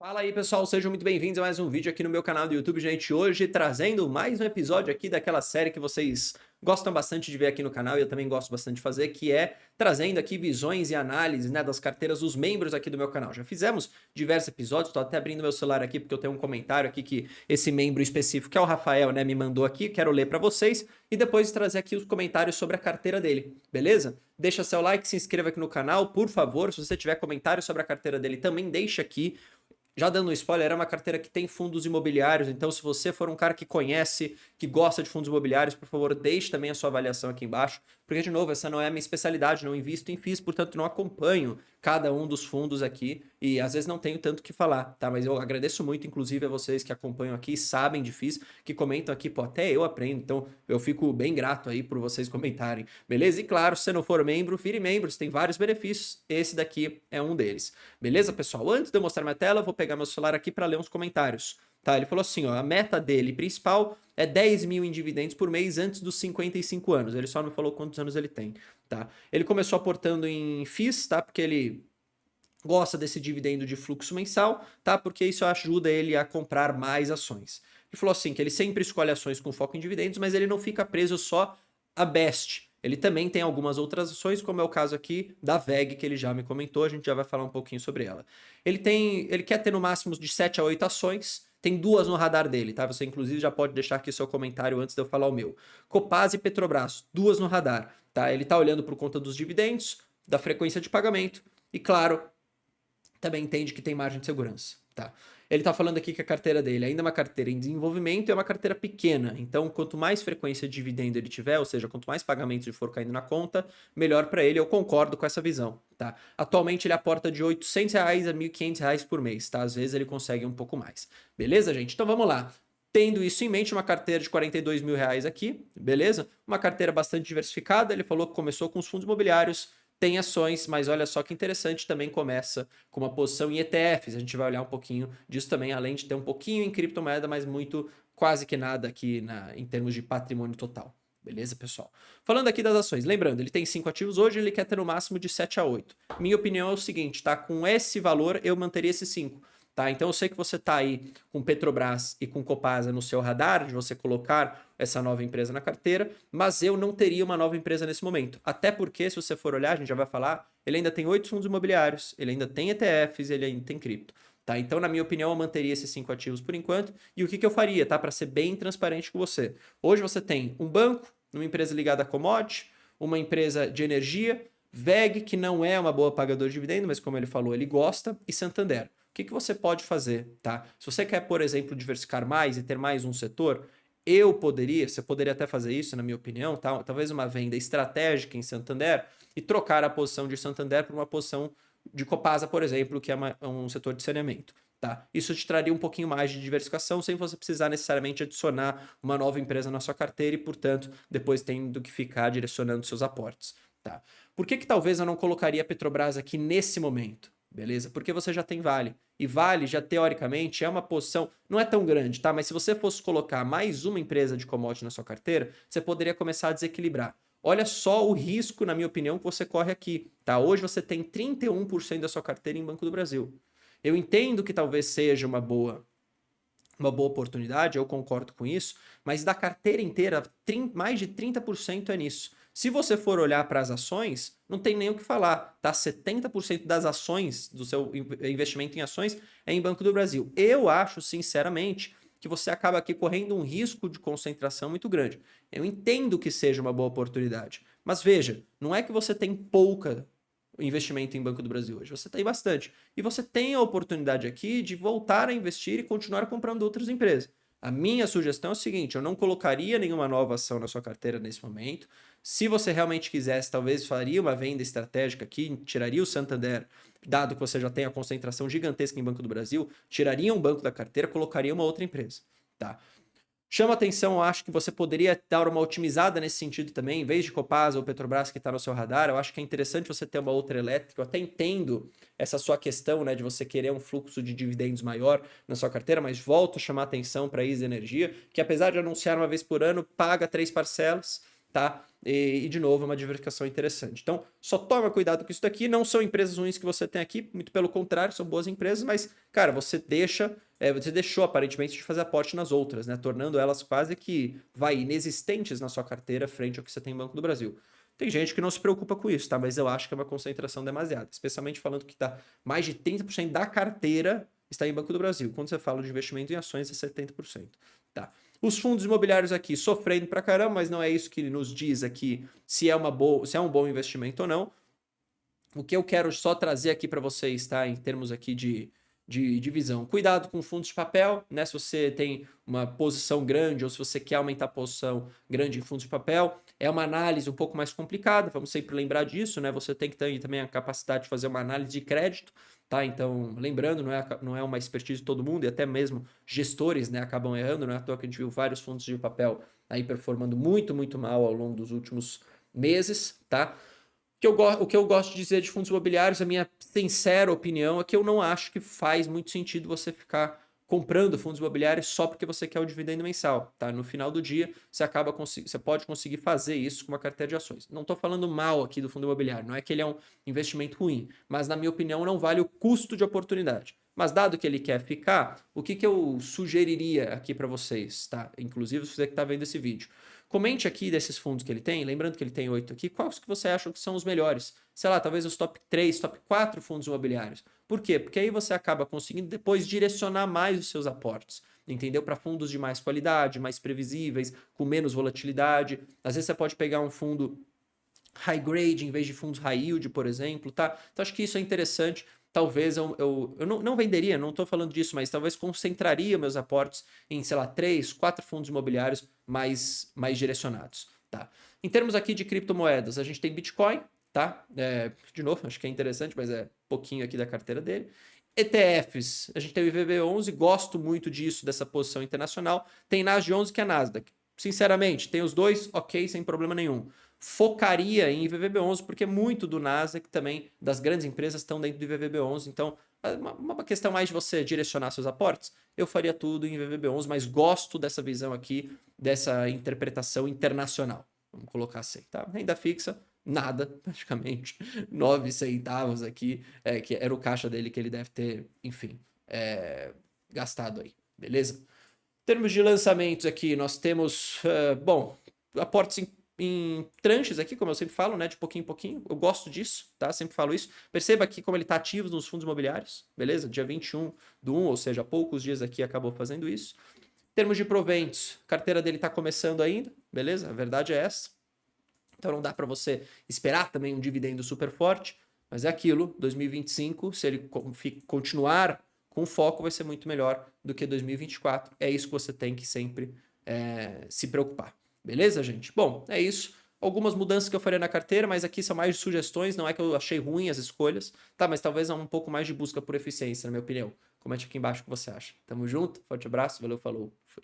Fala aí, pessoal, sejam muito bem-vindos a mais um vídeo aqui no meu canal do YouTube, gente. Hoje trazendo mais um episódio aqui daquela série que vocês gostam bastante de ver aqui no canal e eu também gosto bastante de fazer, que é trazendo aqui visões e análises, né, das carteiras dos membros aqui do meu canal. Já fizemos diversos episódios, tô até abrindo meu celular aqui porque eu tenho um comentário aqui que esse membro específico, que é o Rafael, né, me mandou aqui, quero ler para vocês e depois trazer aqui os comentários sobre a carteira dele, beleza? Deixa seu like, se inscreva aqui no canal, por favor. Se você tiver comentário sobre a carteira dele, também deixa aqui. Já dando um spoiler, é uma carteira que tem fundos imobiliários, então se você for um cara que conhece, que gosta de fundos imobiliários, por favor, deixe também a sua avaliação aqui embaixo, porque, de novo, essa não é a minha especialidade, não invisto em FIIs, portanto não acompanho cada um dos fundos aqui e às vezes não tenho tanto o que falar, tá? Mas eu agradeço muito, inclusive, a vocês que acompanham aqui, sabem de FIIs, que comentam aqui, pô, até eu aprendo, então eu fico bem grato aí por vocês comentarem, beleza? E claro, se você não for membro, vire membro, você tem vários benefícios, esse daqui é um deles. Beleza, pessoal? Antes de eu mostrar minha tela, eu vou pegar meu celular aqui para ler uns comentários. Tá, ele falou assim, ó, a meta dele principal é 10 mil em dividendos por mês antes dos 55 anos. Ele só não falou quantos anos ele tem, tá? Ele começou aportando em FIIs, tá? Porque ele gosta desse dividendo de fluxo mensal, tá? Porque isso ajuda ele a comprar mais ações. Ele falou assim, que ele sempre escolhe ações com foco em dividendos, mas ele não fica preso só a Best. Ele também tem algumas outras ações, como é o caso aqui da VEG, que ele já me comentou, a gente já vai falar um pouquinho sobre ela. Ele quer ter no máximo de 7 a 8 ações, tem duas no radar dele, tá? Você inclusive já pode deixar aqui seu comentário antes de eu falar o meu. Copasa e Petrobras, duas no radar, tá? Ele tá olhando por conta dos dividendos, da frequência de pagamento e, claro, também entende que tem margem de segurança, tá? Ele tá falando aqui que a carteira dele ainda é uma carteira em desenvolvimento e é uma carteira pequena. Então, quanto mais frequência de dividendo ele tiver, ou seja, quanto mais pagamentos ele for caindo na conta, melhor para ele. Eu concordo com essa visão, tá? Atualmente ele aporta de R$800 a R$1.500 por mês, tá? Às vezes ele consegue um pouco mais. Beleza, gente? Então vamos lá. Tendo isso em mente, uma carteira de R$42 mil aqui, beleza? Uma carteira bastante diversificada. Ele falou que começou com os fundos imobiliários, tem ações, mas olha só que interessante, também começa com uma posição em ETFs. A gente vai olhar um pouquinho disso também, além de ter um pouquinho em criptomoeda, mas muito, quase que nada aqui em termos de patrimônio total. Beleza, pessoal? Falando aqui das ações, lembrando, ele tem 5 ativos hoje, ele quer ter no máximo de 7 a 8. Minha opinião é o seguinte, tá? Com esse valor, eu manteria esses 5. Tá? Então eu sei que você está aí com Petrobras e com Copasa no seu radar, de você colocar essa nova empresa na carteira, mas eu não teria uma nova empresa nesse momento. Até porque, se você for olhar, a gente já vai falar, ele ainda tem 8 fundos imobiliários, ele ainda tem ETFs, ele ainda tem cripto. Tá? Então, na minha opinião, eu manteria esses 5 ativos por enquanto. E o que eu faria, tá? Para ser bem transparente com você. Hoje você tem um banco, uma empresa ligada a commodity, uma empresa de energia, VEG, que não é uma boa pagadora de dividendo, mas como ele falou, ele gosta, e Santander. O que você pode fazer, tá? Se você quer, por exemplo, diversificar mais e ter mais um setor, você poderia até fazer isso, na minha opinião, tá? Talvez uma venda estratégica em Santander e trocar a posição de Santander por uma posição de Copasa, por exemplo, que é um setor de saneamento. Tá? Isso te traria um pouquinho mais de diversificação sem você precisar necessariamente adicionar uma nova empresa na sua carteira e, portanto, depois tendo que ficar direcionando seus aportes. Tá? Por que talvez eu não colocaria a Petrobras aqui nesse momento? Beleza? Porque você já tem Vale. E Vale já teoricamente é uma posição, não é tão grande, tá? Mas se você fosse colocar mais uma empresa de commodity na sua carteira, você poderia começar a desequilibrar. Olha só o risco, na minha opinião, que você corre aqui, tá? Hoje você tem 31% da sua carteira em Banco do Brasil. Eu entendo que talvez seja uma boa oportunidade, eu concordo com isso, mas da carteira inteira, mais de 30% é nisso. Se você for olhar para as ações, não tem nem o que falar, tá? 70% das ações, do seu investimento em ações, é em Banco do Brasil. Eu acho, sinceramente, que você acaba aqui correndo um risco de concentração muito grande. Eu entendo que seja uma boa oportunidade, mas veja, não é que você tem pouca investimento em Banco do Brasil hoje, você tem bastante. E você tem a oportunidade aqui de voltar a investir e continuar comprando outras empresas. A minha sugestão é o seguinte, eu não colocaria nenhuma nova ação na sua carteira nesse momento. Se você realmente quisesse, talvez faria uma venda estratégica aqui, tiraria o Santander, dado que você já tem a concentração gigantesca em Banco do Brasil, tiraria um banco da carteira, colocaria uma outra empresa, tá? Chama atenção, eu acho que você poderia dar uma otimizada nesse sentido também, em vez de Copasa ou Petrobras que está no seu radar, eu acho que é interessante você ter uma outra elétrica. Eu até entendo essa sua questão, né, de você querer um fluxo de dividendos maior na sua carteira, mas volto a chamar atenção para a Isa Energia, que apesar de anunciar uma vez por ano, paga 3 parcelas, tá? E, de novo, é uma diversificação interessante. Então, só toma cuidado com isso daqui. Não são empresas ruins que você tem aqui, muito pelo contrário, são boas empresas, mas, cara, você deixou aparentemente de fazer aporte nas outras, né? Tornando elas quase que, inexistentes na sua carteira frente ao que você tem no Banco do Brasil. Tem gente que não se preocupa com isso, tá? Mas eu acho que é uma concentração demasiada, especialmente falando que tá mais de 30% da carteira está em Banco do Brasil. Quando você fala de investimento em ações, é 70%. Tá? Os fundos imobiliários aqui sofrendo pra caramba, mas não é isso que nos diz aqui se é um bom investimento ou não. O que eu quero só trazer aqui para vocês, tá? Em termos aqui de divisão. Cuidado com fundos de papel, né? Se você tem uma posição grande ou se você quer aumentar a posição grande em fundos de papel, é uma análise um pouco mais complicada, vamos sempre lembrar disso, né? Você tem que ter também a capacidade de fazer uma análise de crédito, tá? Então, lembrando, não é uma expertise de todo mundo e até mesmo gestores, né, acabam errando, não é à toa que a gente viu vários fundos de papel aí performando muito, muito mal ao longo dos últimos meses, tá? O que eu gosto de dizer de fundos imobiliários, a minha sincera opinião, é que eu não acho que faz muito sentido você ficar comprando fundos imobiliários só porque você quer o dividendo mensal, tá? No final do dia, você pode conseguir fazer isso com uma carteira de ações. Não estou falando mal aqui do fundo imobiliário, não é que ele é um investimento ruim, mas na minha opinião não vale o custo de oportunidade. Mas dado que ele quer ficar, o que eu sugeriria aqui para vocês, tá? Inclusive se você que está vendo esse vídeo. Comente aqui desses fundos que ele tem, lembrando que ele tem 8 aqui, quais que você acha que são os melhores? Sei lá, talvez os top 3, top 4 fundos imobiliários. Por quê? Porque aí você acaba conseguindo depois direcionar mais os seus aportes, entendeu? Para fundos de mais qualidade, mais previsíveis, com menos volatilidade. Às vezes você pode pegar um fundo high grade em vez de fundos high yield, por exemplo, tá? Então acho que isso é interessante. Talvez eu não venderia, não estou falando disso, mas talvez concentraria meus aportes em, sei lá, 3, 4 fundos imobiliários mais direcionados, tá? Em termos aqui de criptomoedas, a gente tem Bitcoin, tá? De novo, acho que é interessante, mas é pouquinho aqui da carteira dele. ETFs, a gente tem o IVB11, gosto muito disso, dessa posição internacional. Tem NASD11, que é a Nasdaq. Sinceramente, tem os dois, ok, sem problema nenhum. Focaria em IVVB11, porque muito do Nasdaq também, das grandes empresas, estão dentro do IVVB11. Então, uma questão mais de você direcionar seus aportes, eu faria tudo em IVVB11, mas gosto dessa visão aqui, dessa interpretação internacional. Vamos colocar assim, tá? Renda fixa, nada, praticamente. 9 centavos aqui, que era o caixa dele que ele deve ter, enfim, gastado aí, beleza? Em termos de lançamentos aqui, nós temos, aportes em tranches aqui, como eu sempre falo, né, de pouquinho em pouquinho. Eu gosto disso, tá? Sempre falo isso. Perceba aqui como ele está ativo nos fundos imobiliários, beleza? Dia 21/1, ou seja, há poucos dias aqui acabou fazendo isso. Em termos de proventos, a carteira dele está começando ainda, beleza? A verdade é essa. Então não dá para você esperar também um dividendo super forte, mas é aquilo, 2025, se ele continuar com foco, vai ser muito melhor do que 2024. É isso que você tem que sempre se preocupar. Beleza, gente? Bom, é isso. Algumas mudanças que eu faria na carteira, mas aqui são mais sugestões, não é que eu achei ruim as escolhas, tá? Mas talvez um pouco mais de busca por eficiência, na minha opinião. Comente aqui embaixo o que você acha. Tamo junto, forte abraço, valeu, falou, fui.